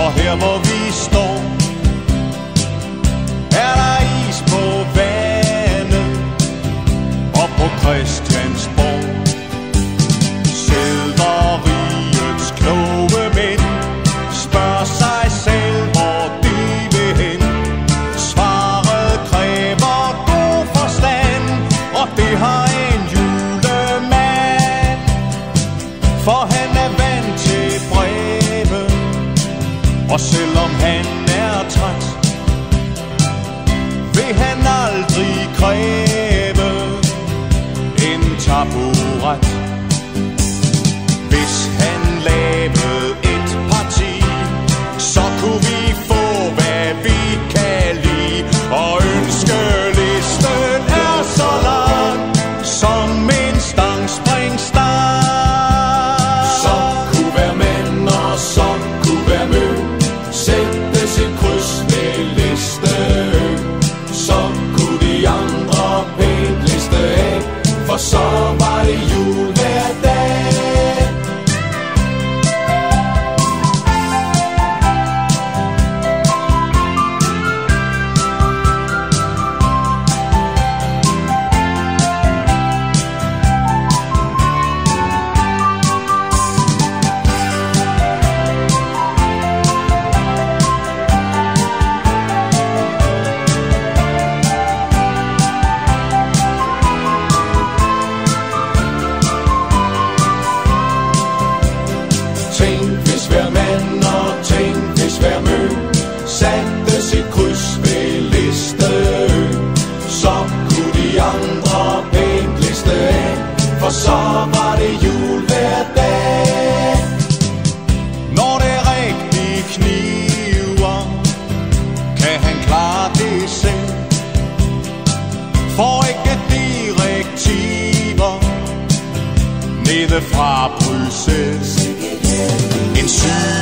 For her hvor vi står, er der is på vandet og på Christiansborg. Sædleriets kloge mænd spørger sig selv, hvor de vil hen. Svaret kræver god forstand, og det har en julemand. For han er vant til breve, og selvom han er træt, vil han aldrig kræve en taburet. Hvis han lavede et parti, så kunne vi få hvad vi kan lide. Og ønskelisten er så lang som en stangspringstang. Som kunne være mænd og som kunne være mø, sætte sit kryds ved listeø. Så kunne de andre pænt liste af, for så var det jul hver dag. Tænk hvis hver mand og tænk hvis hver mø satte sit kryds ved listeø. Så kunne de andre pænt liste af, for så var det jul hver dag. Når det rigtig kniver, kan han klare det selv. Får ikke direktiver nede fra Bruxelles. En syg